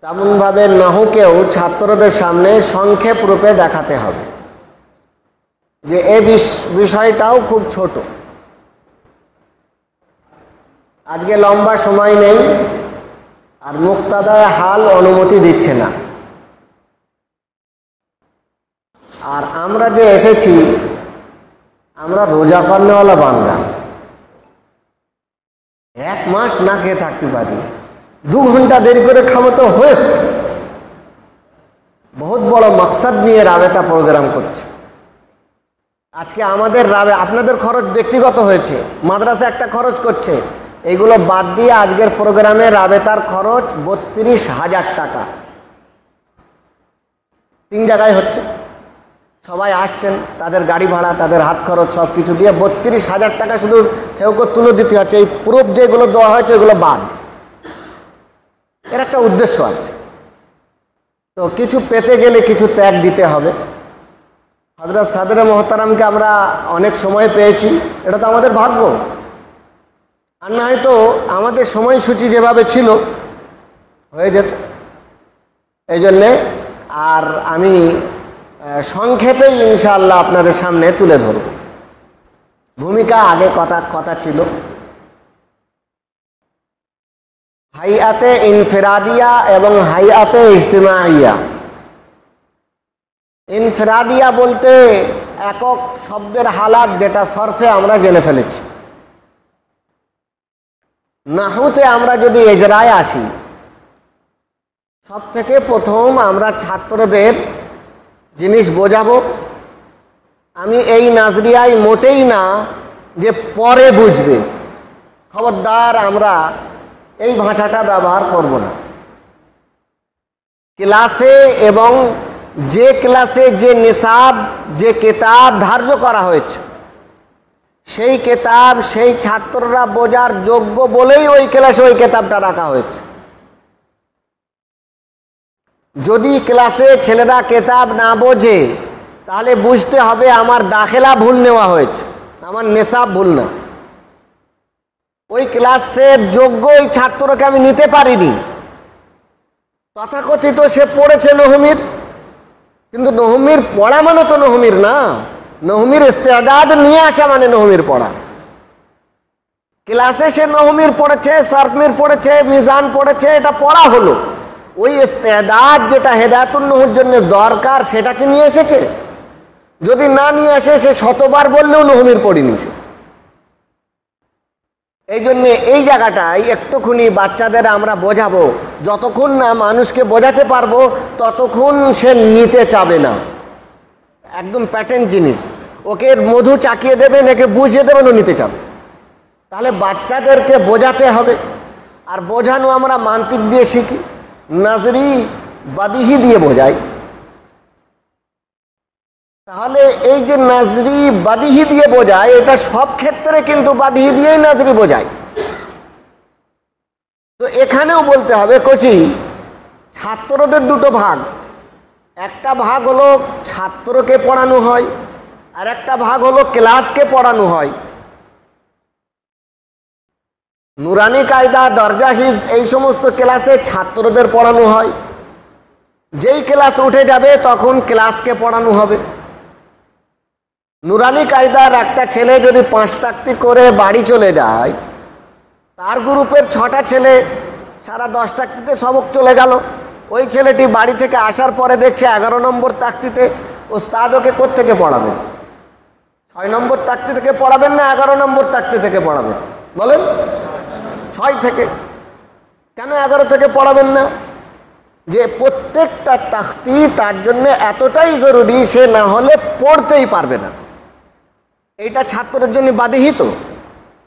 তেমনভাবে নাহুকেও ছাত্রদের সামনে সংক্ষেপ রূপে দেখাতে হবে যে এই বিষয়টাও খুব ছোট। আজকে লম্বা সময় নেই, আর মুক্তাদায় হাল অনুমতি দিচ্ছে না। আর আমরা যে এসেছি, আমরা রোজা করনেওয়ালা বান্দা, 1 মাস না খেয়ে থাকতে পারি, 2 ঘন্টা দেরি করে খাবো তো হয়েছে। বহুত বড় মাকসাদ নিয়ে রাবেতা প্রোগ্রাম করছে। আজকে আমাদের আপনাদের খরচ ব্যক্তিগত হয়েছে, মাদ্রাসা একটা খরচ করছে, এইগুলো বাদ দিয়ে আজকের প্রোগ্রামে রাবেতার খরচ 32,000 টাকা। 3 জায়গায় হচ্ছে, সবাই আসছেন, তাদের গাড়ি ভাড়া, তাদের হাত খরচ সব কিছু দিয়ে 32,000 টাকা শুধু কেউকে তুলে দিতে হচ্ছে। এই প্রুফ যেগুলো দেওয়া হয়েছে ওইগুলো বাদ। এর একটা উদ্দেশ্য আছে। তো কিছু পেতে গেলে কিছু ত্যাগ দিতে হবে। হযরত সাদরে মোহতারামকে আমরা অনেক সময় পেয়েছি, এটা তো আমাদের ভাগ্য। আর না হয়তো আমাদের সময়সূচি যেভাবে ছিল হয়ে যেত। এই জন্যে আর আমি সংক্ষেপে ইনশাআল্লাহ আপনাদের সামনে তুলে ধরব। ভূমিকা আগে কথা ছিল হাইয়াতে ইনফিরাদিয়া এবং হাইয়াতে ইজতিমাইয়া। ইনফিরাদিয়া বলতে একক শব্দের হালাত, যেটা সরফে আমরা জেনে ফেলেছি। নাহুতে আমরা যদি এজরায় আসি, সব থেকে প্রথম আমরা ছাত্রদের জিনিস বোঝাবো। আমি এই নাজরিয়ায় মোটেই না যে পরে বুঝবে, খবরদার আমরা এই ভাষাটা ব্যবহার করব না। ক্লাসে এবং যে ক্লাসে যে নিসাব, যে কিতাব ধার্য করা হয়েছে, সেই কিতাব সেই ছাত্ররা বোঝার যোগ্য বলেই ওই ক্লাসে ওই কিতাবটা রাখা হয়েছে। যদি ক্লাসে ছেলেরা কিতাব না বোঝে, তাহলে বুঝতে হবে আমার দাখিলা ভুল নেওয়া হয়েছে, আমার নিসাব ভুল না। ওই ক্লাসের যোগ্য ওই ছাত্রকে আমি নিতে পারিনি। তথাকথিত সে পড়েছে নহমির, কিন্তু নহমির পড়া মানে তো নহমির না। নহমির ইস্তেদাদ নিয়ে আসা মানে নহমির পড়া। ক্লাসে সে নহমির পড়েছে, সরফমির পড়েছে, মিজান পড়েছে, এটা পড়া হলো। ওই ইস্তেদাদ যেটা হেদায়াতুন নহর জন্য দরকার, সেটা কি নিয়ে এসেছে? যদি না নিয়ে আসে, সে শতবার বললেও নহমির পড়িনি সে। এই জন্যে এই জায়গাটায় একটুখানি বাচ্চাদের আমরা বোঝাবো। যতক্ষণ না মানুষকে বোঝাতে পারবো, ততক্ষণ সে নিতে চাবে না। একদম প্যাটার্ন জিনিস, ওকে মধু চাকিয়ে দেবেন, একে বুঝিয়ে দেবেন, ও নিতে চাবে। তাহলে বাচ্চাদেরকে বোঝাতে হবে। আর বোঝানো আমরা মান্তিক দিয়ে শিখি, নজরি বাদিহি দিয়ে বোঝাই। তাহলে এই যে নজরি বাদিহি দিয়ে বোঝায়, এটা সব ক্ষেত্রে কিন্তু বাদিহি দিয়েই নজরি বোঝায়। তো এখানেও বলতে হবে কচি, ছাত্রদের দুটো ভাগ। একটা ভাগ হলো ছাত্রকে পড়ানো হয়, আর একটা ভাগ হলো ক্লাসকে পড়ানো হয়। নুরানি কায়দা, দরজা হিফজ, এই সমস্ত ক্লাসে ছাত্রদের পড়ানো হয়। যেই ক্লাস উঠে যাবে তখন ক্লাসকে পড়ানো হবে। নুরানি কায়দার একটা ছেলে যদি 5 তাক্তি করে বাড়ি চলে যায়, তার গ্রুপের 6টা ছেলে সারা 10 তাক্তিতে সবক চলে গেল। ওই ছেলেটি বাড়ি থেকে আসার পরে দেখছে 11 নম্বর তাক্তিতে ওস্তাদ ওকে কোত্থেকে পড়াবেন? 6 নম্বর তাক্তি থেকে পড়াবেন না 11 নম্বর তাক্তি থেকে পড়াবেন? বলেন, 6 থেকে। কেন 11 থেকে পড়াবেন না? যে প্রত্যেকটা তাক্তি তার জন্য এতটাই জরুরি, সে না হলে পড়তেই পারবে না। এইটা ছাত্রের জন্য বাদিহি তো।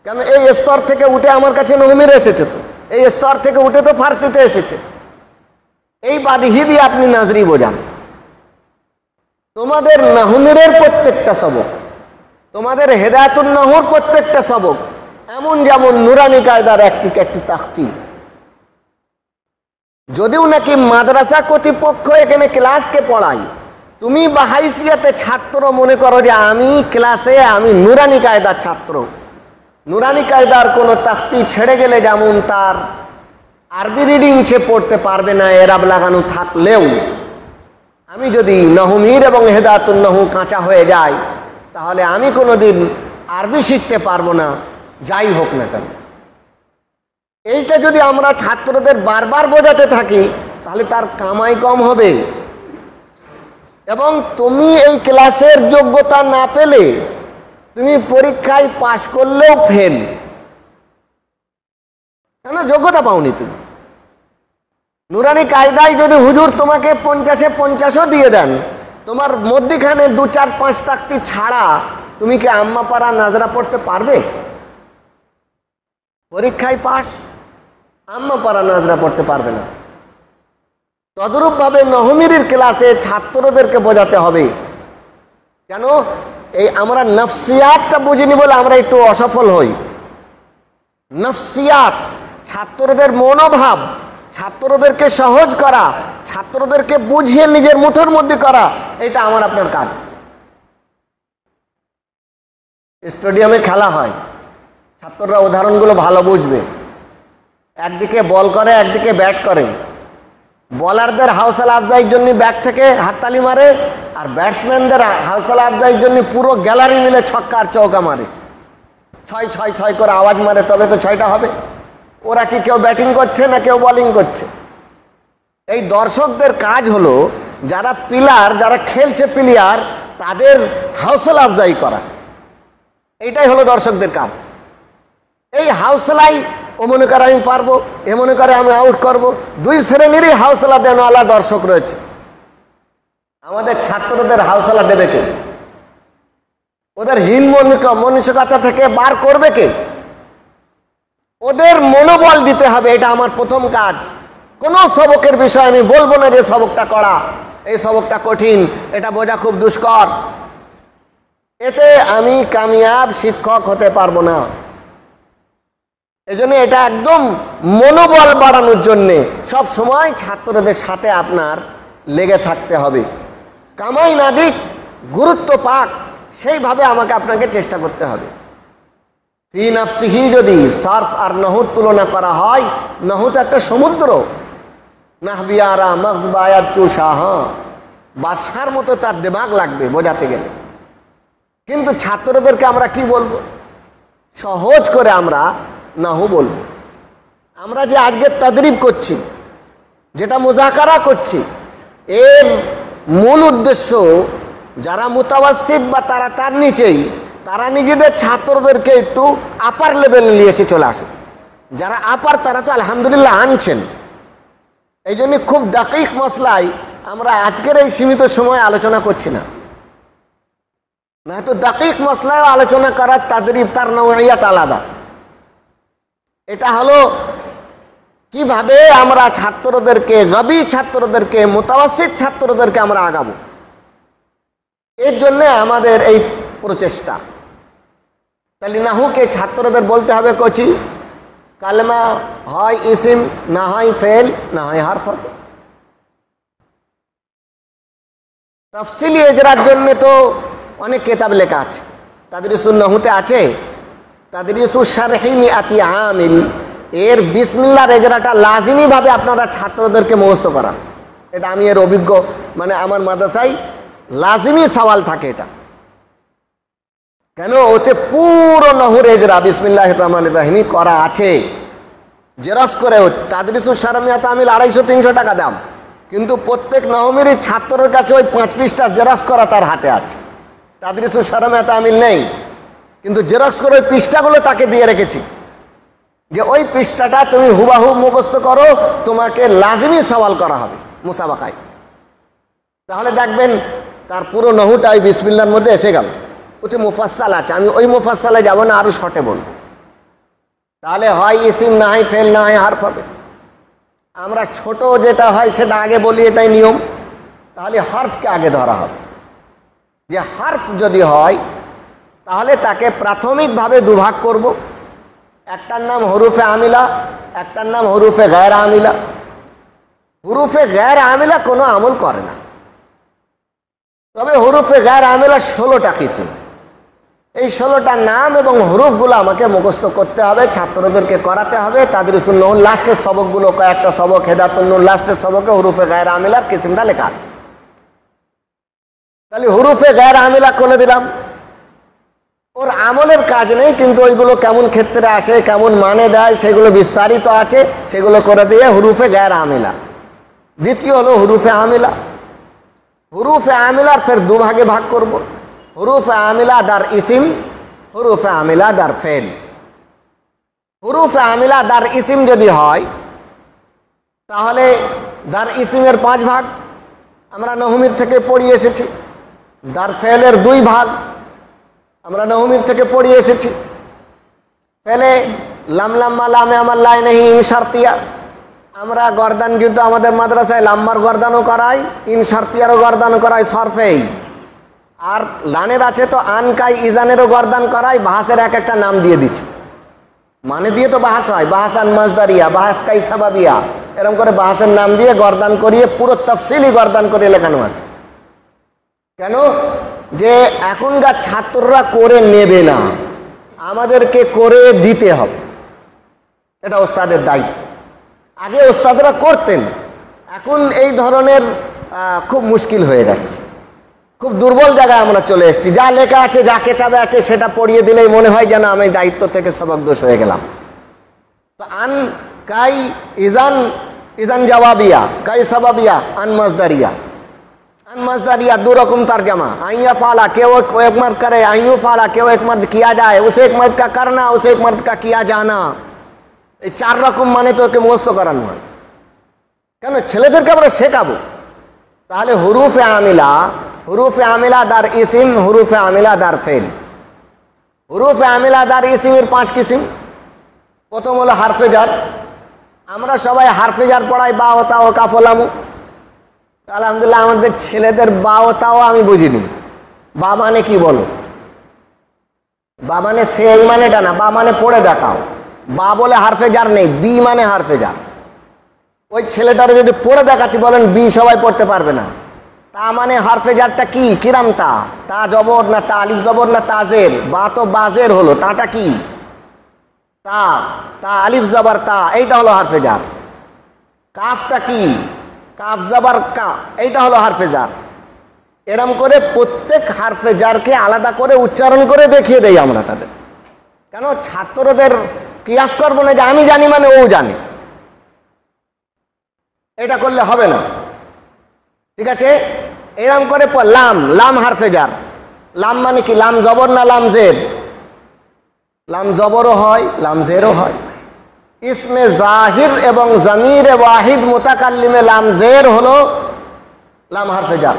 কেন এই স্তর থেকে উঠে আমার কাছে নহমির এসেছে, তো এই স্তর থেকে উঠে তো ফার্সিতে এসেছে। এই বাদিহি দিয়ে আপনি নাজরি বোঝান। তোমাদের নাহমিরের প্রত্যেকটা সবক, তোমাদের হেদায়াতুন নহর প্রত্যেকটা সবক এমন যেমন নুরানি কায়দার একটি তাখতি। যদিও নাকি মাদ্রাসা কর্তৃপক্ষ এখানে ক্লাসকে পড়াই, তুমি বাহাইসিয়াতে ছাত্র মনে করো যে আমি ক্লাসে আমি নুরানি কায়দার ছাত্র। নুরানি কায়দার কোনো তাখতি ছেড়ে গেলে যেমন তার আরবি রিডিং সে পড়তে পারবে না এরাব লাগানো থাকলেও, আমি যদি নহমির এবং হেদায়াতুন নহু কাঁচা হয়ে যায় তাহলে আমি কোনোদিন আরবি শিখতে পারবো না, যাই হোক না কেন। এইটা যদি আমরা ছাত্রদের বারবার বোঝাতে থাকি তাহলে তার কামাই কম হবে, এবং তুমি এই ক্লাসের যোগ্যতা না পেলে তুমি পরীক্ষায় পাশ করলেও ফেল, কেন যোগ্যতা পাওনি তুমি। নুরানি কায়দায় যদি হুজুর তোমাকে 50-এ 50ও দিয়ে দেন, তোমার মধ্যখানে 2, 4, 5 তাকতি ছাড়া তুমি কি আম্মা পারা নাজরা পড়তে পারবে? পরীক্ষায় পাস, আম্মা পারা নাজরা পড়তে পারবে না। তদরূপভাবে নহমিরির ক্লাসে ছাত্রদেরকে বোঝাতে হবে। কেন? এই আমরা নফসিয়াতটা বুঝিনি বলে আমরা একটু অসফল হই। নফসিয়াত, ছাত্রদের মনোভাব, ছাত্রদেরকে সহজ করা, ছাত্রদেরকে বুঝিয়ে নিজের মুঠোর মধ্যে করা, এটা আমার আপনার কাজ। স্টেডিয়ামে খেলা হয়, ছাত্ররা উদাহরণগুলো ভালো বুঝবে। একদিকে বল করে, একদিকে ব্যাট করে। বলারদের হাউসলা আফজাইয়ের জন্য ব্যাট থেকে হাততালি মারে, আর ব্যাটসম্যানদের হাউসলা আফজাইয়ের জন্য পুরো গ্যালারি মিলে ছক্কা আর চৌকা মারে, 6-6-6 করে আওয়াজ মারে, তবে তো 6টা হবে। ওরা কি কেউ ব্যাটিং করছে না কেউ বোলিং করছে? এই দর্শকদের কাজ হলো যারা প্লেয়ার, যারা খেলছে প্লেয়ার, তাদের হাউসলা আফজাই করা, এইটাই হলো দর্শকদের কাজ। এই হাউসলাই ও মনে করে আমি পারবো, এ মনে করে আমি আউট করব, 2 শ্রেণীরই হাউসলা দেনওয়ালা দর্শক রয়েছে। আমাদের ছাত্রদের হাউসলা দেবে কে? ওদের হীন মানসিকতা থেকে বার করবে কে? ওদের মনোবল দিতে হবে, এটা আমার প্রথম কাজ। কোনো সবকের বিষয় আমি বলবো না যে সবকটা কড়া, এই সবকটা কঠিন, এটা বোঝা খুব দুষ্কর, এতে আমি কামিয়াব শিক্ষক হতে পারবো না। এজন্য এটা একদম মনোবল বাড়ানোর জন্যে সব সময় ছাত্রদের সাথে আপনার লেগে থাকতে হবে। কামাই না দিক, গুরুত্ব পাক, সেইভাবে আমাকে আপনাকে চেষ্টা করতে হবে। ফি নাফসিহি যদি সার্ফ আর নহু তুলনা করা হয়, নহু তো একটা সমুদ্র, নাহবিয়ারা মগজবায়াত চুষাহ, বাদশার মতো তার দিমাগ লাগবে বোঝাতে গেলে। কিন্তু ছাত্রদেরকে আমরা কি বলবো? সহজ করে আমরা নাহু বলবো। আমরা যে আজকে তাদরিব করছি, যেটা মুজাকারা করছি, এর মূল উদ্দেশ্য যারা মুতাওয়াসসিত বা তারা তার নিচেই, তারা নিজেদের ছাত্রদেরকে একটু আপার লেভেলে নিয়ে এসে চলে আসুক। যারা আপার তারা তো আলহামদুলিল্লাহ আনছেন। এই জন্য খুব দাকিক মশলায় আমরা আজকের এই সীমিত সময় আলোচনা করছি না, তো দাকিক মশলায় আলোচনা করার তাদরিব, তার নওয়াইয়াত আলাদা। এটা হলো কিভাবে আমরা ছাত্রদেরকে, গবি ছাত্রদেরকে, মুতাওয়াসসিত ছাত্রদেরকে আমরা আগাবো, এর জন্য আমাদের এই প্রচেষ্টা। তাহলে নাহুকে ছাত্রদের বলতে হবে কচি কালেমা, হয় ইসিম, না হয় ফেল, না হয় হারফ। তফসিলি এজরার জন্য তো অনেক কিতাব লেখা আছে, তাদরিসুন নাহুতে আছে তাদরিসু শারহি মিআতি আমিল, এর বিসমিল্লাহর এজরাটা লাজিমি ভাবে আপনারা ছাত্রদেরকে মুখস্থ করান। এটা আমি এর অভিজ্ঞ, মানে আমার মাদ্রাসায় লাজিমি সওয়াল থাকে এটা। কেন? ওতে পুরো নহর এজরা বিসমিল্লাহির রহমানির রহিম করা আছে, জেরক্স করে। তাদরিসু শারহি মিআতি আমিল 250-300 টাকা দাম, কিন্তু প্রত্যেক নহমিরি ছাত্রের কাছে ওই 5 পৃষ্ঠা জেরক্স করা তার হাতে আছে। তাদরিসু শারহি মিআতি আমিল নেই, কিন্তু জেরক্স করে ওই পৃষ্ঠাগুলো তাকে দিয়ে রেখেছি যে ওই পৃষ্ঠাটা তুমি হুবাহু মুখস্থ করো, তোমাকে লাজিমি সওয়াল করা হবে মুসাবাকায়। তাহলে দেখবেন তার পুরো নহুটাই বিসমিল্লাহর মধ্যে এসে গেল। ওতে মুফাসসাল আছে, আমি ওই মুফাসসালে যাব না, আরো শর্টে বলবো। তাহলে হয় ইসিম, না হয় ফেল, না হয় হারফ হবে। আমরা ছোট যেটা হয় সেটা আগে বলি, এটাই নিয়ম। তাহলে হারফকে আগে ধরা হবে। যে হারফ যদি হয় তাহলে তাকে প্রাথমিকভাবে দুভাগ করব। একটার নাম হরুফে আমিলা, একটার নাম হরুফে গায়র আমিলা। হরুফে গায়র আমিলা কোনো আমল করে না, তবে হরুফে গায়র আমিলা 16টা কিসিম। এই 16টা নাম এবং হরুফগুলো আমাকে মুখস্থ করতে হবে, ছাত্রদেরকে করাতে হবে। তাদরিসুন নূন লাস্টের সবকগুলো, কয়েকটা সবক হেদায়াতুন নূর লাস্টের সবকে হুরুফে গায়র আমিলার কিসিমটা লেখা আছে। তাহলে হুরুফে গায়র আমিলা করে দিলাম, ওর আমলের কাজ নেই, কিন্তু ওইগুলো কেমন ক্ষেত্রে আসে, কেমন মানে দেয়, সেগুলো বিস্তারিত আছে, সেগুলো করে দিয়ে হুরুফে গায়র আমিলা। দ্বিতীয় হলো হুরুফে আমিলা। হুরুফে আমিলার ফের দুভাগে ভাগ করব, হুরুফে আমিলা দার ইসিম, হুরুফে আমিলা দার ফেল। হুরুফে আমিলা দার ইসিম যদি হয় তাহলে দার ইসিমের 5 ভাগ আমরা নহমির থেকে পড়িয়ে এসেছি, দার ফেলের 2 ভাগ আমরা নহমির থেকে পড়িয়ে এসেছি। ফেলে লাম লাম্মা লামে আমার লাই নেই ইন শারতিয়া, আমরা গর্দান কিন্তু আমাদের মাদ্রাসায় লাম্মার গর্দানও করাই, ইন শারতিয়ারও গর্দান করাই সরফেই। আর লানের আছে তো আনকাই ইজানেরও গর্দান করাই, বাহাসের এক একটা নাম দিয়ে দিচ্ছে, মানে দিয়ে তো বাহাস হয়, বাহাসান মাজদারিয়া, বাহাস কাই সাবাবিয়া, এরকম করে বাহাসের নাম দিয়ে গর্দান করিয়ে পুরো তফসিলি গর্দান করিয়ে লেখানো আছে। কেন? যে এখনকার ছাত্ররা করে নেবে না, আমাদেরকে করে দিতে হবে, এটা ওস্তাদের দায়িত্ব। আগে ওস্তাদরা করতেন, এখন এই ধরনের খুব মুশকিল হয়ে যাচ্ছে, খুব দুর্বল জায়গায় আমরা চলে এসেছি। যা লেখা আছে, যা কেতাবে আছে সেটা পড়িয়ে দিলেই মনে হয় যেন আমি দায়িত্ব থেকে সবকদোষ হয়ে গেলাম। তো আন কাই ইজান, ইজান জবাবিয়া, কাই সাবাবিয়া, আন মাজদারিয়া। আন মাজদারিয়া 2 রকম তরজমা, आइया फाला केव एक मर्द करे, आइयो फाला केव एक मर्द किया जाए, उसे एक मर्द का करना, उसे एक मर्द का किया जाना। এই 4 রকম মানে তো ওকে মুখস্থ করানো হয়। কেন? ছেলেদেরকে আমরা শেখাবো। তাহলে হুরুফে আমিলা, হুরুফে আমিলা দার ইসিম, হুরুফে আমিলা দার ফেল। হুরুফে আমিলা দার ইসিমের 5 কিসিম। প্রথম হলো হারফে জার। আমরা সবাই হারফে জার পড়াই, বা ও তা ও কাফ ও লাম। আলহামদুলিল্লাহ আমাদের ছেলেদের বা ও তাও আমি বুঝিনি। বা মানে কি বলো? বা মানে সেই মানেটা না, বা মানে পড়ে দেখাও। বা বলে হারফে জার নেই, বি মানে হারফে জার। ওই ছেলেটারে যদি পড়ে দেখাতে বলেন বি, সবাই পড়তে পারবে না। তা মানে হারফে জারটা কি? কিরাম তা, তা জবর না তা আলিফ জবর না তাজের? বা তো বাজের হলো, তাটা কি? তা, তা আলিফ জবর তা, এইটা হলো হারফে জার। কাফটা কি? কাফ জবর কা, এইটা হলো হারফে জার। এরম করে প্রত্যেক হারফে জারকে আলাদা করে উচ্চারণ করে দেখিয়ে দেই আমরা তাদের। কেন? ছাত্রদের কিয়াস করবো না যে আমি জানি মানে ও জানে, এটা করলে হবে না। ঠিক আছে? এরম করে লাম, লাম হারফে জার। লাম মানে কি? লাম জবর না লাম জের? লাম জবরও হয়, লাম জেরও হয়। ইসমে জাহির এবং জমির ওয়াহিদ মুতাকাল্লিমে লাম জের হলো লাম হারফে জার।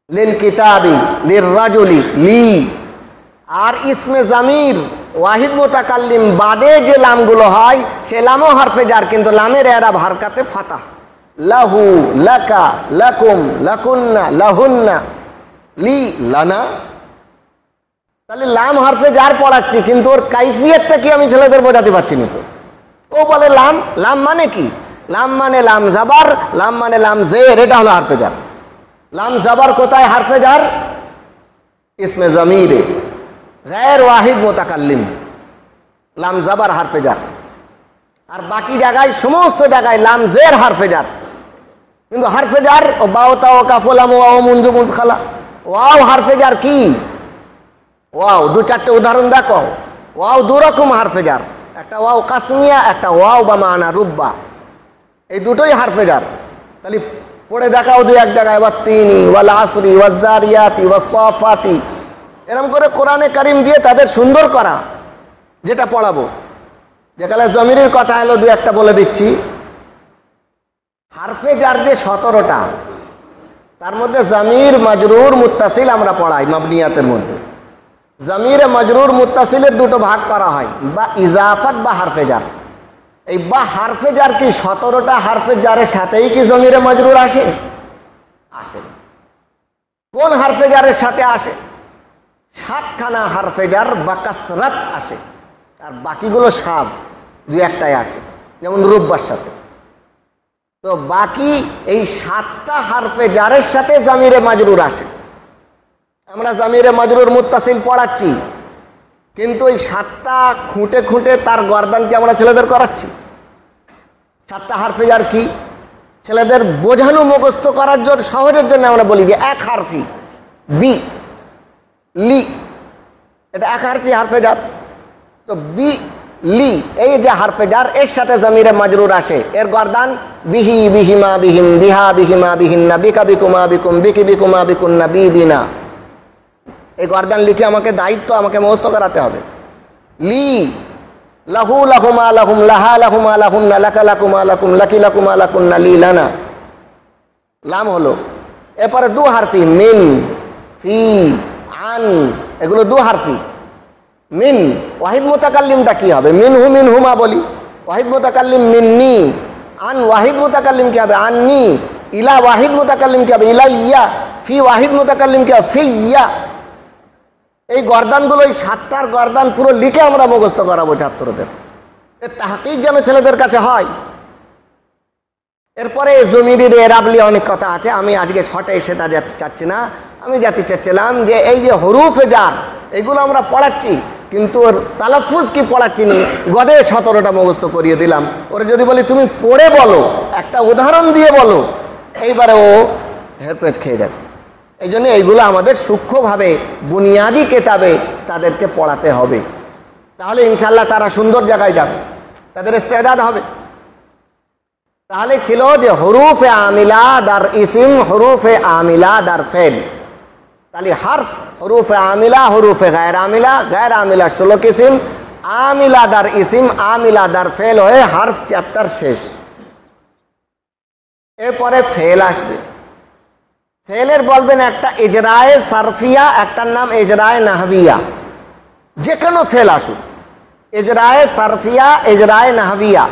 লিল কিতাবি, লির রাজুলি, লি। আর ইসমে জমির ওয়াহিদ মুতাকাল্লিম বাদে যে লামগুলো হয় সে লামও হারফে জার, কিন্তু লামের এরাব হারকাতে ফাতাহ। লাহু, লাকা, লাকুম, লাকুন্না, লাহুন্না, লি, লানা। তাহলে লাম হারফে জার পড়াচ্ছি, কিন্তু ওর কাইফিয়তটা কি আমি ছেলেদের বোঝাতে পারছি না। তো ও বলে লাম, লাম মানে কি? লাম মানে লাম জাবার, লাম মানে লাম জের, এটা হলো হারফে জার। লাম জাবার কোথায় হারফে জার? ইসমে জমিরে গায়র ওয়াহিদ মুতাকাল্লিম, লাম জাবার হারফে জার। আর বাকি জায়গায়, সমস্ত জায়গায় লাম জের হারফে জার। কিন্তু হারফে জার ও বাও তা ও কাফ লাম ওয়াও মুনজু মুজখালা, ওয়াও হারফে জার কি? ওয়াও 2-4টে উদাহরণ দেখো। ওয়াও 2 রকম হারফে জার, একটা ওয়াও কাসমিয়া, একটা ওয়াও বা মানা রুব্বা, এই দুটোই হারফে জার। তাহলে পড়ে দেখাও 2-1 জায়গায়, ওয়াত্তিনি ওয়াল আসরি ওয়াজ জারিয়াতি ওয়াস সাফাতি। এরকম করে কোরআনে কারিম দিয়ে তাদের সুন্দর করা, যেটা পড়াবো। যেখানে জমিরের কথা হলো 2-1টা বলে দিচ্ছি। হারফে জার যে 17টা, তার মধ্যে জমির মাজরুর মুত্তাসিল আমরা পড়াই মাবনিয়াতের মধ্যে। জমিরে মাজরুর মুত্তাসিলের 2টো ভাগ করা হয়, বা ইজাফাত বা হারফে জার। এই বা হারফে জার কি 17টা হারফে জারের সাথেই কি জমিরে মাজরুর আসে? আসে। কোন হারফে জারের সাথে আসে? 7খানা হারফে জার বা কাসরাত আসে, আর বাকিগুলো সাজ 2-1টাই আসে, যেমন রুব্বার সাথে। তো বাকি এই 7টা হারফে জারের সাথে জমিরে মাজরুর আসে। আমরা জামিরে মাজরুর মুত্তাসিল পড়াচ্ছি, কিন্তু ওই 7টা খুঁটে খুঁটে তার গর্দান কি আমরা ছেলেদের করাচ্ছি? 7টা হারফে জার কি ছেলেদের বোঝানো মুখস্থ করার জন্য, সহজের জন্য আমরা বলি যে এক হারফি বি লি, এটা এক হারফি হারফে জার। তো বি লি এই যে হারফে জার, এর সাথে জামিরে মাজরুর আসে, এর গর্দান বিহি বিহিমা বিহিম বিহা বিহিমা বিহিন্না বিকা বিকুমা বিকুম বিকি বিকুমা বিকুন্না বি বিনা। এই গর্দান লিখে আমাকে দায়িত্ব, আমাকে মুখস্থ করাতে হবে। লি লাহু লাহুমা লাহুম লাহা লাহুমা লাহুন্না লাকা লাকুমা লাকুম লাকি লাকুমা লাকুন্না লি লানা, লাম হলো। এরপরে 2 হারফি মিন ফি আন, এগুলো 2 হারফি। মিন ওয়াহিদ মুতাকাল্লিমটা কি হবে? মিনহু মিনহুমা বলি, ওয়াহিদ মুতাকাল্লিম মিন্নি। আন ওয়াহিদ মুতাকাল্লিম কি হবে? আন্নি। ইলা ওয়াহিদ মুতাকাল্লিম কি হবে? ইলাইয়া। ফি ওয়াহিদ মুতাকাল্লিম কি হবে? ফিয়া। এই গর্দানগুলো, এই 7টার গর্দান পুরো লিখে আমরা মুখস্থ করাবো ছাত্রদের, এর তাহকিক যেন ছেলেদের কাছে হয়। এরপরে জমিরির এরাবলি অনেক কথা আছে, আমি আজকে শর্টে সেটা যেতে চাচ্ছি না। আমি যেতে চাচ্ছিলাম যে এই যে হরুফে জার এগুলো আমরা পড়াচ্ছি, কিন্তু ওর তালাফুজ কি পড়াচ্ছি নি, গদে 17টা মুখস্থ করিয়ে দিলাম। ওরা যদি বলি তুমি পড়ে বলো, একটা উদাহরণ দিয়ে বলো, এইবারে ও হেরপেজ খেয়ে যাবে। এই জন্য এইগুলো আমাদের সূক্ষ্মভাবে বুনিয়াদি কেতাবে তাদেরকে পড়াতে হবে, তাহলে ইনশাল্লাহ তারা সুন্দর জায়গায় যাবে, তাদের ইস্তেদাদ হবে। তাহলে ছিল যে হরুফে আমিলা দার ইসিম, হরুফে আমিলা দার ফেল। তাহলে হারফ হরুফে আমিলা, হরুফে গায়ের আমিলা, গায়ের আমিলা 16 কিসিম, আমিলা দার ইসিম, আমিলা দার ফেল হয়ে হারফ চ্যাপ্টার শেষ। এরপরে ফেল আসবে। ফেলের বলবেন একটা ইজরায়ে সারফিয়া, একটার নাম ইজরায়ে নাহবিয়া। যে কোনো ফেল আসুক, ইজরায়ে সারফিয়া, ইজরায়ে নাহবিয়া।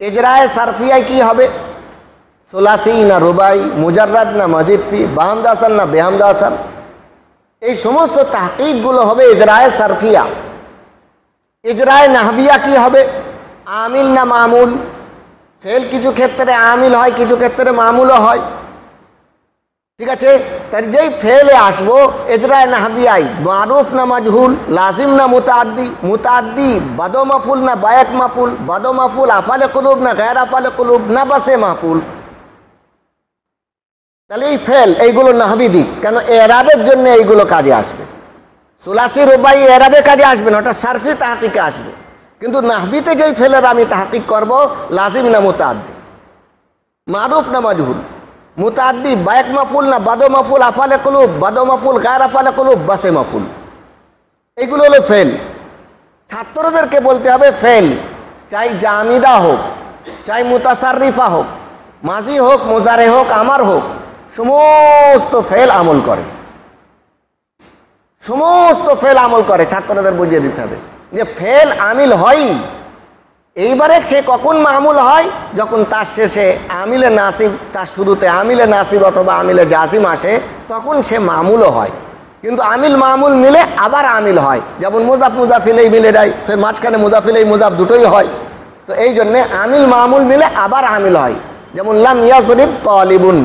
ইজরায়ে সারফিয়ায় কি হবে? সুলাসি না রুবাই, মুজাররাদ না মাজিদ ফি, বাহামজা আসাল না বেহামজা আসাল, এই সমস্ত তাহকিকগুলো হবে ইজরায়ে সারফিয়া। ইজরায়ে নাহবিয়া কি হবে? আমিল না মামুল। ফেল কিছু ক্ষেত্রে আমিল হয়, কিছু ক্ষেত্রে মামুলও হয়, ঠিক আছে? তাই যেই ফেলে আসবো ইজরায়ে নাহবিয়াই, মারুফ না মাজহুল, লাজিম না মুতাআদ্দি, মুতাআদ্দি বাদো মাফুল না বায়াক মাফুল, বাদো মাফুল আফালে কুলুব না গায়র আফালে কুলুব না বাসে মাফুল। তাহলে এই ফেল এইগুলো নাহবি দিক, কেন এরাবের জন্য এইগুলো কাজে আসবে। সুলাসি রুবাই এরাবে কাজে আসবে না, ওটা সারফি তাহকিকে আসবে। কিন্তু নাহবিতে যেই ফেলের আমি তাহকিক করব, লাজিম না মুতাআদ্দি, মারুফ না মাজহুল, মুতাআদ্দি বায়াক মাফুল না বাদো মাফুল আফালে কুলুব, বাদো মাফুল গায়র আফালে কুলুব বাসে মাফুল, এইগুলো হলো ফেল। ছাত্রদেরকে বলতে হবে ফেল চাই জামিদা হোক, চাই মুতাসাররিফা হোক, মাজি হোক, মুজারে হোক, আমার হোক, সমস্ত ফেল আমল করে, সমস্ত ফেল আমল করে। ছাত্রদের বুঝিয়ে দিতে হবে যে ফেল আমিল হয়। এইবারে সে কখন মামুল হয়? যখন তার শেষে আমিলে নাসিব, তার শুরুতে আমিলে নাসিব অথবা আমিলে জাজিম আসে, তখন সে মামুলও হয়। কিন্তু আমিল মামুল মিলে আবার আমিল হয়, যেমন মুজাফ মুজাফিলেই মিলে যায়, ফের মাঝখানে মুজাফিলেই মুজাফ দুটোই হয়। তো এই জন্যে আমিল মামুল মিলে আবার আমিল হয়, যেমন লাম ইয়াজরিব তালিবুন।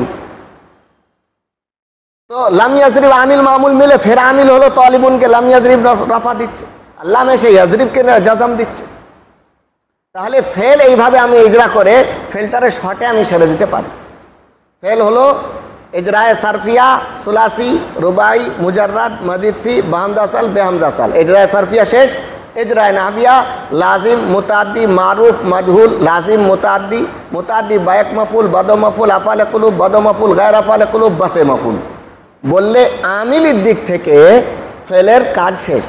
তো লাম ইয়াজরিব আমিল মামুল মিলে ফের আমিল হলো তালিবুনকে লাম ইয়াজরিব রাফা দিচ্ছে, লাম এসে ইয়াজরিবকে জাজাম দিচ্ছে। তাহলে ফেল এইভাবে আমি ইজরা করে ফেলটারে শর্টে আমি সেরে দিতে পারি। ফেল হলো ইজরায়ে সারফিয়া, সুলাসি, রুবাই, মুজাররাদ, মাজিদ ফি, বাহামজা আসাল, বেহামজা আসাল। ইজরায়ে সারফিয়া শেষ। ইজরায়ে নাহবিয়া লাজিম, মুতাআদ্দি, মারুফ, মাজহুল, লাজিম, মুতাআদ্দি, মুতাআদ্দি বায়াক মাফুল, বাদো মাফুল আফালে কুলুব, বাদো মাফুল গায়র আফালে কুলুব বাসে মাফুল। বললে আমিলির দিক থেকে ফেলের কাজ শেষ,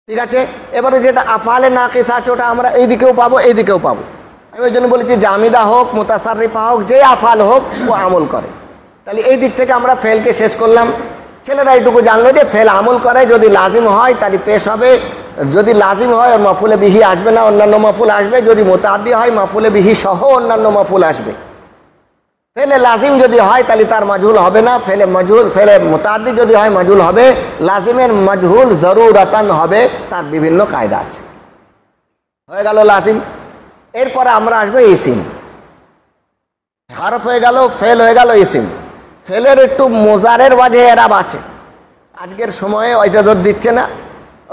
ঠিক আছে? এবারে যেটা আফালে নাকিস আছে ওটা আমরা এই দিকেও পাবো, এই দিকেও পাবো। আমি ওই জন্য বলেছি জামিদা হোক, মুতাসাররিফা হোক, যে আফাল হোক ও আমল করে। তাহলে এই দিক থেকে আমরা ফেলকে শেষ করলাম। ছেলেরা এইটুকু জানলো যে ফেল আমল করে, যদি লাজিম হয় তাহলে পেশ হবে, যদি লাজিম হয় মাফুলে বিহি আসবে না, অন্যান্য মাফুল আসবে। যদি মুতাআদ্দি হয় মাফুলে বিহি সহ অন্যান্য মাফুল আসবে। ফেলে লাজিম যদি হয় তাহলে তার মাজহুল হবে না, ফেলে মাজহুল, ফেলে মুতাআদ্দি যদি হয় মাজহুল হবে। লাজিমের মাজহুল জরুরাতান হবে, তার বিভিন্ন কায়দা আছে। হয়ে গেল লাজিম। এরপরে আমরা আসবো ইসিম। হারফ হয়ে গেল, ফেল হয়ে গেল, ইসিম। ফেলের একটু মোজারের ওয়াজে এরাব আছে, আজকের সময়ে ওইজাদত দিচ্ছে না,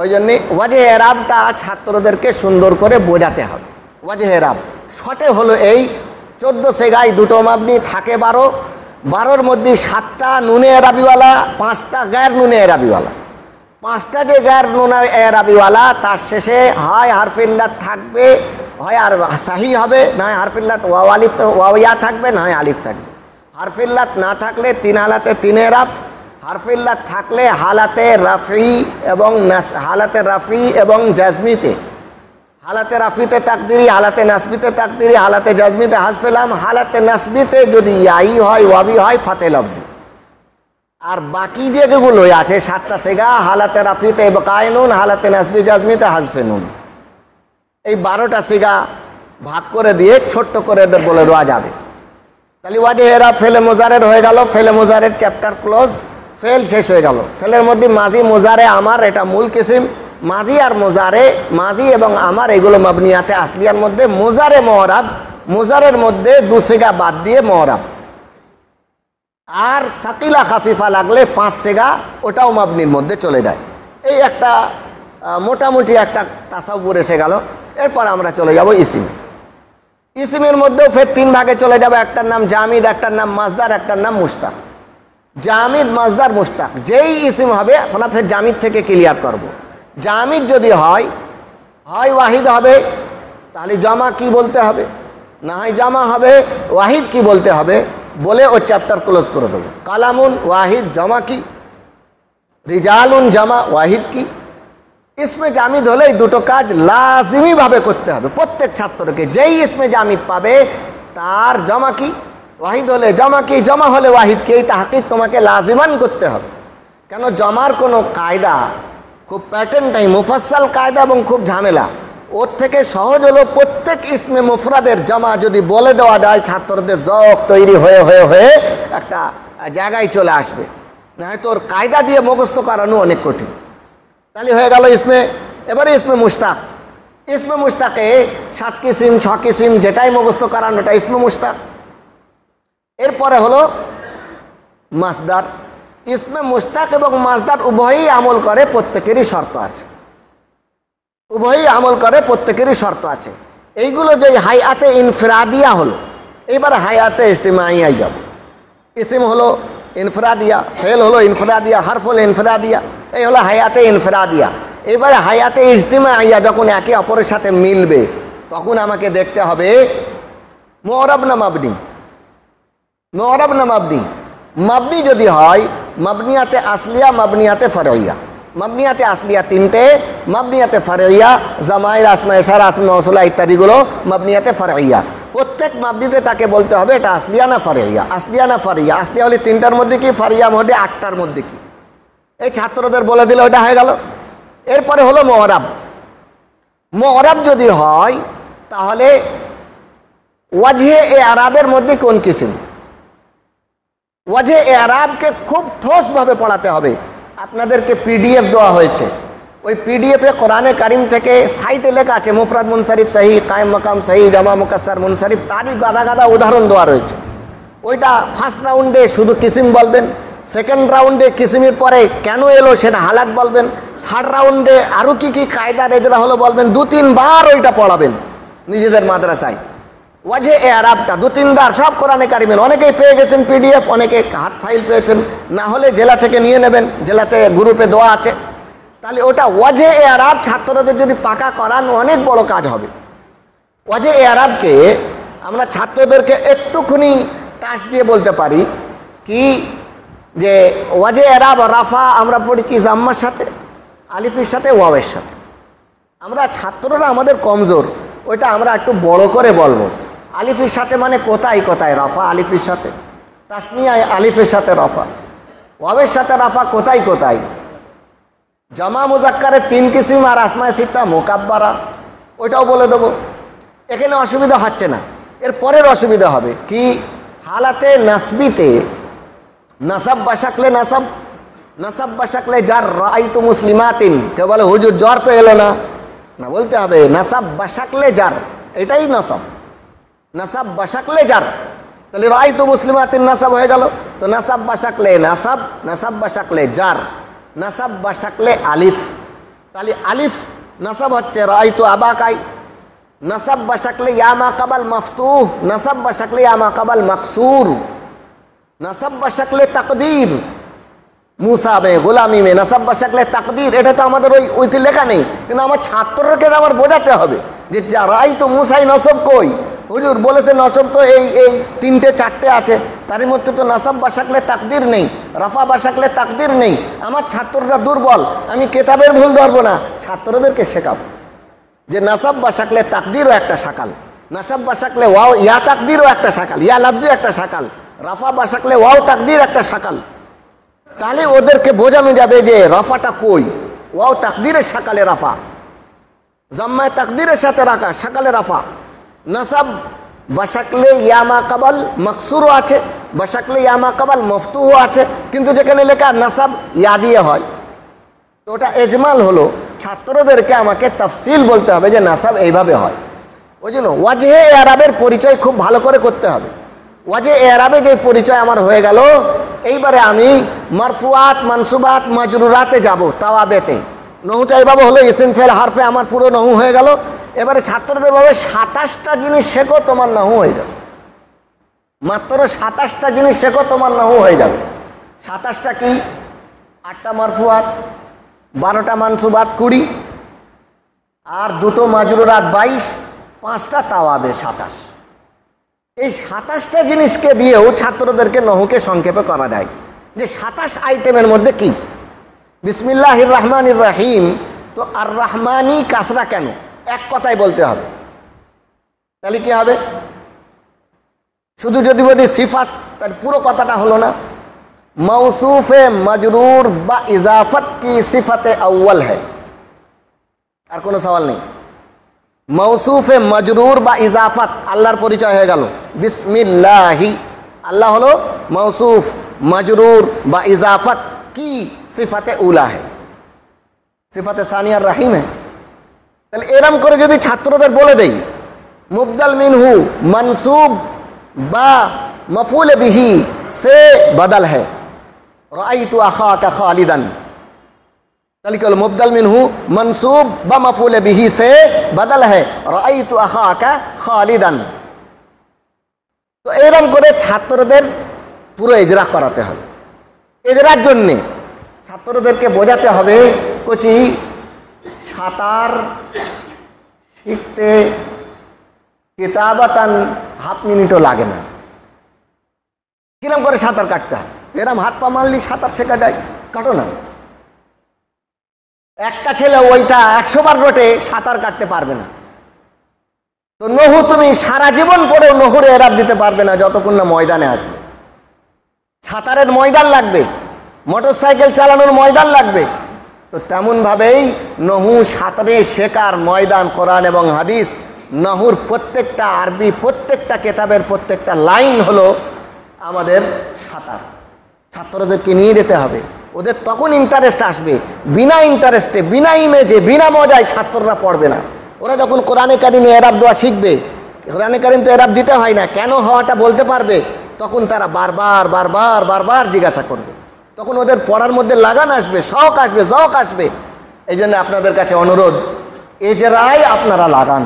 ওই জন্যে ওয়াজে এরাবটা ছাত্রদেরকে সুন্দর করে বোঝাতে হবে। ওয়াজে এরাব শর্টে হলো এই 14 সেগায় দুটো মাবনি থাকে 12, 12-র মধ্যে 7টা নুনে এরাবিওয়ালা, 5টা গ্যার নুনে এরাবিওয়ালা। 5টা যে গ্যার নুনে এরাবিওয়ালা তার শেষে হয় হারফিল্লাত থাকবে, হয় আর সাহি হবে, না হয় হারফিল্লাত ওয়াও আলিফ ওয়াওয়া থাকবে, না হয় আলিফ থাকবে। হারফিল্লাত না থাকলে 3 হালাতে 3 এরাব, হারফিল্লাত থাকলে হালাতে রাফি এবং জাজমিতে, হালাতে রাফিতে তাকদিরি, হালাতে নাসবিতে তাকদিরি, হালাতে জাজমিতে হাজফেলাম, হালাতে নাসবিতে যদি ইয়াই হয় ওয়াবি হয় ফাতে লফজি। আর বাকি যেগুলো আছে 7টা সেগা, হালাতে রাফিতে বকায়ে নুন, হালাতে নাসবি জাজমিতে হাজফে নুন, এই 12টা সেগা ভাগ করে দিয়ে ছোট্ট করে এদের বলে দেওয়া যাবে। তাহলে ওয়াজে এরাব ফেলে মোজারের হয়ে গেল, ফেলে মোজারের চ্যাপ্টার ক্লোজ, ফেল শেষ হয়ে গেল। ফেলের মধ্যে মাজি মোজারে আমার এটা মূল কিসিম, মাজি আর মোজারে, মাজি এবং আমার এগুলো মাবনিয়াতে আসলিয়ার মধ্যে। মোজারে মহরাব, মোজারের মধ্যে 2 সেগা বাদ দিয়ে মহরাব, আর সাকিলা খাফিফা লাগলে 5 সেগা ওটাও মাবনির মধ্যে চলে যায়। এই একটা মোটামুটি একটা তাসাউর এসে গেল। এরপর আমরা চলে যাব ইসিম। ইসিমের মধ্যেও ফের 3 ভাগে চলে যাবে, একটার নাম জামিদ, একটার নাম মাজদার, একটার নাম মুশতাক। জামিদ, মাজদার, মুশতাক যেই ইসিম হবে, আমরা ফের জামিদ থেকে ক্লিয়ার করব। জামিদ যদি হয় ওয়াহিদ হবে, তাহলে জামা কি বলতে হবে, না হয় জামা হবে ওয়াহিদ কি বলতে হবে, বলে ও চ্যাপ্টার ক্লোজ করে দেবো। কালামুন ওয়াহিদ জামা কি, রিজালুন জামা ওয়াহিদ কি। ইসমে জামিদ হলে এই দুটো কাজ লাজিমি ভাবে করতে হবে প্রত্যেক ছাত্রকে। যেই ইসমে জামিদ পাবে তার জামা কি, ওয়াহিদ হলে জামা কি, জামা হলে ওয়াহিদ কি, এই তাহকিক তোমাকে লাজিমান করতে হবে। কেন জমার কোনো কায়দা খুব প্যাটার্ন টাইম মুফাসসাল কায়দা এবং খুব ঝামেলা। ওর থেকে সহজ হলো প্রত্যেক ইসমে মুফরাদের জমা যদি বলে দেওয়া যায়, ছাত্রদের জখ তৈরি হয়ে হয়ে হয়ে একটা জায়গায় চলে আসবে, না হয় তোর কায়দা দিয়ে মুখস্থ করানো অনেক কঠিন। তাহলে হয়ে গেল ইসমে। এবারে ইসমে মুশতাক। ইসমে মুশতাকে 7 কিসিম 6 কিসিম যেটাই মুখস্থ করানো ওটা ইসমে মুশতাক। এরপরে হলো মাসদার। ইসমে মুশতাক এবং মাসদার উভয়ই আমল করে, প্রত্যেকেরই শর্ত আছে, উভয়ই আমল করে, প্রত্যেকেরই শর্ত আছে। এইগুলো যে হায়াতে ইনফিরাদিয়া হলো, এবার হায়াতে ইজতিমাইয়ায় যাব। ইসিম হলো ইনফিরাদিয়া, ফেল হলো ইনফিরাদিয়া, হারফ হলো ইনফিরাদিয়া, এই হলো হায়াতে ইনফিরাদিয়া। এবারে হায়াতে ইজতিমাইয়া যখন একে অপরের সাথে মিলবে তখন আমাকে দেখতে হবে মুআরাব না মাবনি, মুআরাব না মাবনি। মাবনি যদি হয় মাবনিয়াতে আসলিয়া, মাবনিয়াতে ফারইয়া। মাবনিয়াতে আসলিয়া 3টে, মাবনিয়াতে ফারইয়া জামাইর, আসমা ইশারা, আসমা মাউসুলা ইত্যাদিগুলো মাবনিয়াতে ফারইয়া। প্রত্যেক মাবনিতে তাকে বলতে হবে এটা আসলিয়া না ফারইয়া, আসলিয়া না ফারইয়া। আসলিয়া হলে 3টার মধ্যে কি, ফারইয়া হলে 8টার মধ্যে কি। এই ছাত্রদের বলে দিলে ওটা হয়ে গেল। এরপরে হলো মুআরাব। মুআরাব যদি হয় তাহলে ওয়াজহে এরাবের মধ্যে কোন কিসিম, ওয়াজহে এরাবকে খুব ঠোসভাবে পড়াতে হবে। আপনাদেরকে পিডিএফ দেওয়া হয়েছে, ওই পিডিএফে কোরআনে কারিম থেকে সাইটে লেখা আছে মুফরাদ মুনসারিফ সহি, কায়েম মাকাম সহি, জামা মুকাসসার মুনসারিফ, তারই গাদা গাদা উদাহরণ দেওয়া রয়েছে। ওইটা ফার্স্ট রাউন্ডে শুধু কিসিম বলবেন, সেকেন্ড রাউন্ডে কিসিমের পরে কেন এলো সেটা হালাত বলবেন, থার্ড রাউন্ডে আরও কি কি কায়দা রেজরা হলো বলবেন। 2-3 বার ওইটা পড়াবেন নিজেদের মাদ্রাসায়। ওয়াজহে এরাবটা 2-3 বার সব কোরআনে কারিমের, অনেকেই পেয়ে গেছেন পিডিএফ, অনেকে হাত ফাইল পেয়েছেন, না হলে জেলা থেকে নিয়ে নেবেন, জেলাতে গ্রুপে দেওয়া আছে। তাহলে ওটা ওয়াজহে এরাব ছাত্রদের যদি পাকা করান অনেক বড় কাজ হবে। ওয়াজহে এরাবকে আমরা ছাত্রদেরকে একটুখানি টাচ দিয়ে বলতে পারি কি, যে ওয়াজহে এরাব রাফা আমরা পড়েছি জাম্মার সাথে, আলিফের সাথে, ওয়াওয়ের সাথে। আমরা ছাত্ররা আমাদের কমজোর, ওইটা আমরা একটু বড় করে বলবো। আলিফের সাথে মানে কোথায় কোথায় রাফা, আলিফের সাথে, তাসনিয়ায় আলিফের সাথে রাফা, ওয়াওয়ের সাথে রাফা কোথায় কোথায়, জামা মুজাক্কারের 3 কিসিম আর আসমায়ে সিত্তা মুকাব্বারা, ওইটাও বলে দেবো। এখানে অসুবিধা হচ্ছে না, এর পরের অসুবিধা হবে কি, হালাতে নাসবিতে নাসাব বাসাকলে নাসাব, নাসাব বাসাকলে যার রাআইতু মুসলিমাতিন, কে বলে হুজুর জ্বর তো এলো না, না বলতে হবে নাসাব বাসাকলে যার, এটাই নাসাব। নাসাব বাসাকলে যার, তাহলে রাআইতু মুসলিমাতিন নাসাব হয়ে গেল। তো নাসাব বা শাকলে নাসাব, নাসাব বা শাকলে জার, নাসাব বা শাকলে আলিফ। তাহলে আলিফ নাসাব হচ্ছে রাআইতু আবাকাই, নাসাব বা শাকলে ইয়া মা কাবাল মাফতুহ, নাসাব বা শাকলে ইয়া মা কাবাল মাকসুর, নাসাব বা শাকলে তাকদীর মুসা মে গোলামি মে, নাসাব বা শাকলে তাকদীর। এটা তো আমাদের ওইতে লেখা নেই, কিন্তু আমার ছাত্রকে আমার বোঝাতে হবে যে রাআইতু মুসাই নসব কই। হুজুর বলেছে নসব তো এই এই তিনটে চারটে আছে, তার মধ্যে তো নাসাব বা শাকলে তাকদীর নেই, রাফা বা শাকলে তাকদীর নেই। আমার ছাত্ররা দুর্বল, আমি কেতাবের ভুল ধরবো না, ছাত্রদেরকে শেখাবো যে নাসাব বা শাকলে তাকদীরও একটা শাকাল, নাসাব বা শাকলে ওয়াও ইয়া তাকদীরও একটা শাকাল, ইয়া লাফজি একটা শাকাল, রাফা বা শাকলে ওয়াও তাকদীর একটা শাকাল। তাহলে ওদেরকে বোঝানো যাবে যে রাফাটা কই, ওয়াও তাকদীরের শাকালে রাফা, জাম্মায় তাকদীরের সাথে রাখা শাকালে রাফা। নাসাব বা শাকলে ইয়া মা কাবাল মাকসুরও আছে, বা শাকলে ইয়া মা কাবাল মফতুহও আছে, কিন্তু যেখানে লেখা নাসাব ইয়া দিয়ে হয় তো ওটা এজমাল হলো। ছাত্রদেরকে আমাকে তাফসিল বলতে হবে যে নাসাব এইভাবে হয়। ওই জন্য ওয়াজহে এরাবের পরিচয় খুব ভালো করে করতে হবে। ওয়াজহে এরাবে যে পরিচয় আমার হয়ে গেল, এইবারে আমি মারফুয়াত মানসুবাত মাজরুরাতে যাব, তাওয়াবেতে। নহুটা এইভাবে হলো, ইসিম ফেল হারফে আমার পুরো নহু হয়ে গেল। এবারে ছাত্রদের ভাবে 27টা জিনিস শেখো, তোমার নহু হয়ে যাবে। মাত্র 27টা জিনিস শেখো, তোমার নহু হয়ে যাবে। 27টা কি? 8টা মারফুয়াত, 12টা মানসুবাত 20, আর 2টো মাজরুরাত 22, 5টা তাওয়াবে 27। এই 27টা জিনিসকে দিয়েও ছাত্রদেরকে নহুকে সংক্ষেপে করা যায় যে 27 আইটেমের মধ্যে কি। বিসমিল্লাহির রহমানির রহিম, তো আর রহমানি কাসরা কেন? এক কথায় বলতে হবে। তাহলে কি হবে? শুধু যদি বলি সিফাত, তার পুরো কথাটা হলো না। মৌসুফে মজরুর বা ইজাফত কি সিফাতে আউ্वल है। আর কোনো সওয়াল নেই। মৌসুফে মজরুর বা ইজাফত আল্লাহর পরিচয় হয়ে গেল। বিসমিল্লাহি, আল্লাহ হলো মৌসুফ, মজরুর বা ইজাফত কি সিফাতে উলা है, সিফাতে সানিয়ার রহিম है। তাহলে এরম করে যদি ছাত্রদের বলে দেই মুবদাল মিনহু মনসুব বা মফউল বিহি সে বদল है রাআইতু আখাকা খালিদান, তাহলে কি হলো? মুবদাল মিনহু মনসুব বা মফউল বিহি সে বদল है রাআইতু আখাকা খালিদান। তো এরম করে ছাত্রদের পুরো ইজরা করাতে হবে। ইজরার জন্যে ছাত্রদেরকে বোঝাতে হবে কোচি সাঁতার শিখতে কিতাবাতান হাফ মিনিটও লাগে না। কিরম করে সাঁতার কাটতে হয়? এরম হাত পা মারলি সাঁতার শেখা যায়, কাটো না। একটা ছেলে ওইটা 100 বার রোটে সাঁতার কাটতে পারবে না। তো নহু তুমি সারা জীবন পড়েও নহুরে এরাব দিতে পারবে না যতক্ষণ না ময়দানে আসবে। সাঁতারের ময়দান লাগবে, মোটর সাইকেল চালানোর ময়দান লাগবে। তো তেমনভাবেই নহু সাঁতারে শেখার ময়দান কোরআন এবং হাদিস। নহুর প্রত্যেকটা আরবি, প্রত্যেকটা কেতাবের প্রত্যেকটা লাইন হলো আমাদের সাঁতার। ছাত্রদেরকে নিয়ে যেতে হবে, ওদের তখন ইন্টারেস্ট আসবে। বিনা ইন্টারেস্টে, বিনা ইমেজে, বিনা মজায় ছাত্ররা পড়বে না। ওরা যখন কোরআনে কারিমে এরাব দেওয়া শিখবে, কোরআনে কারিম তো এরাব দিতে হয় না, কেন হওয়াটা বলতে পারবে, তখন তারা বারবার বারবার বারবার জিজ্ঞাসা করবে। তখন ওদের পড়ার মধ্যে লাগান আসবে, শখ আসবে, জক আসবে। এই জন্য আপনাদের কাছে অনুরোধ, এজরাই আপনারা লাগান,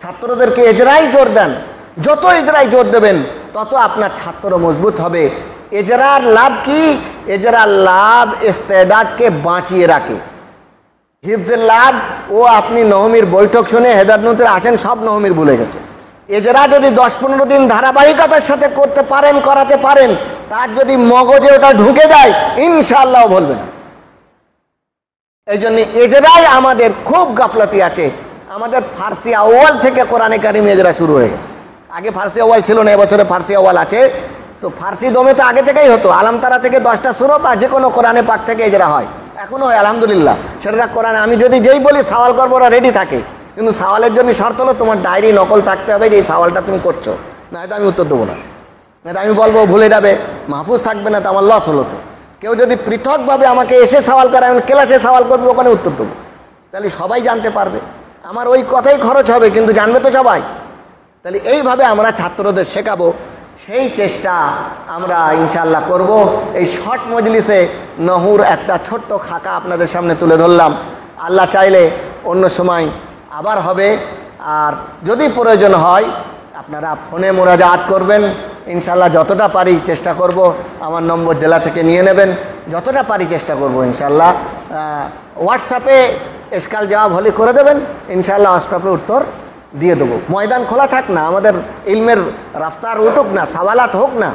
ছাত্রদেরকে এজরাই জোর দেন। যত এজরাই জোর দেবেন তত আপনার ছাত্র মজবুত হবে। এজরার লাভ কি? এজরার লাভ ইস্তেদাদকে বাঁচিয়ে রাখে। হিফজের লাভ, ও আপনি নহমির বৈঠক শুনে হেদায়েতুন্নূরে আসেন, সব নহমির ভুলে গেছে। এজরা যদি 10-15 দিন ধারাবাহিকতার সাথে করতে পারেন, করাতে পারেন, তার যদি মগজে ওটা ঢুকে যায় ইনশাআল্লাহ বলবে না। এই জন্য এজরাই আমাদের খুব গাফলতি আছে। আমাদের ফার্সি আউয়াল থেকে কোরআনে কারিম এজরা শুরু হয়ে গেছে। আগে ফার্সি আউয়াল ছিল না, এবছরে ফার্সি আউয়াল আছে। তো ফার্সি দমে তো আগে থেকেই হতো, আলামতারা থেকে 10টা সূরা বা যে কোনো কোরআনে পাক থেকে এজরা হয়, এখনো হয় আলহামদুলিল্লাহ। সেটা কোরআনে আমি যদি যেই বলি সওয়াল করবো, ওরা রেডি থাকে। কিন্তু সওয়ালের জন্য শর্ত হলো তোমার ডায়েরি নকল থাকতে হবে যে এই সওয়ালটা তুমি করছো, না হয়তো আমি উত্তর দেবো না। না আমি বলবো ভুলে যাবে, মাহফুজ থাকবে না, তো আমার লস হলো। তো কেউ যদি পৃথকভাবে আমাকে এসে সওয়াল করে, আমি ক্লাসে সওয়াল করবো, ওখানে উত্তর দেবো, তাহলে সবাই জানতে পারবে। আমার ওই কথাই খরচ হবে, কিন্তু জানবে তো সবাই। তাহলে এইভাবে আমরা ছাত্রদের শেখাবো। সেই চেষ্টা আমরা ইনশাআল্লাহ করব। এই শর্ট মজলিসে নহর একটা ছোট্ট খাকা আপনাদের সামনে তুলে ধরলাম। আল্লাহ চাইলে অন্য সময় আবার হবে। আর যদি প্রয়োজন হয় আপনারা ফোনে মোরাজাত করবেন, ইনশাআল্লাহ যতটা পারি চেষ্টা করব। আমার নম্বর জেলা থেকে নিয়ে নেবেন, যতটা পারি চেষ্টা করব ইনশাআল্লাহ। হোয়াটসঅ্যাপে এসকাল জবাব হলে করে দেবেন, ইনশাআল্লাহ হোয়াটসঅ্যাপে উত্তর দিয়ে দেবো। ময়দান খোলা থাক না, আমাদের ইলমের রাফতার উঠুক না, সওয়ালাত হোক না,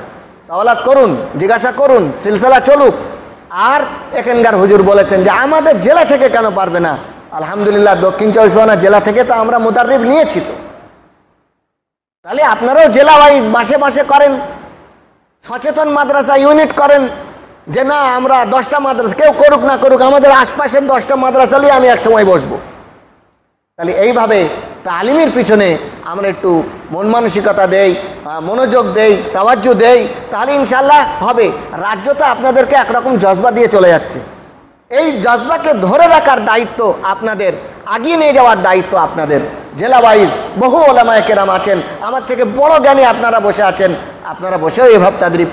সওয়ালাত করুন, জিজ্ঞাসা করুন, সিলসিলা চলুক। আর এখানকার হুজুর বলেছেন যে আমাদের জেলা থেকে কেন পারবে না? আলহামদুলিল্লাহ দক্ষিণ চব্বিশ পরগনা জেলা থেকে তো আমরা মুদাররিব নিয়েছি। তো তাহলে আপনারাও জেলা ওয়াইজ মাসে মাসে করেন, সচেতন মাদ্রাসা ইউনিট করেন, যে না আমরা 10টা মাদ্রাসা, কেউ করুক না করুক, আমাদের আশপাশের 10টা মাদ্রাসা নিয়ে আমি এক সময় বসবো। তাহলে এইভাবে তালিমের পিছনে আমরা একটু মন মানসিকতা দেই, মনোযোগ দেই, তাওয়াজ্জু দেই, তাহলে ইনশাআল্লাহ হবে। রাজ্য তো আপনাদেরকে একরকম জজবা দিয়ে চলে যাচ্ছে, এই জজবাকে ধরে রাখার দায়িত্ব আপনাদের, আগিয়ে নিয়ে যাওয়ার দায়িত্ব আপনাদের। জেলা ওয়াইজ বহু ওলামায়ে কেরাম আছেন, আমার থেকে বড় জ্ঞানী আপনারা বসে আছেন, আপনারা বসেও এভাবে তাদরিব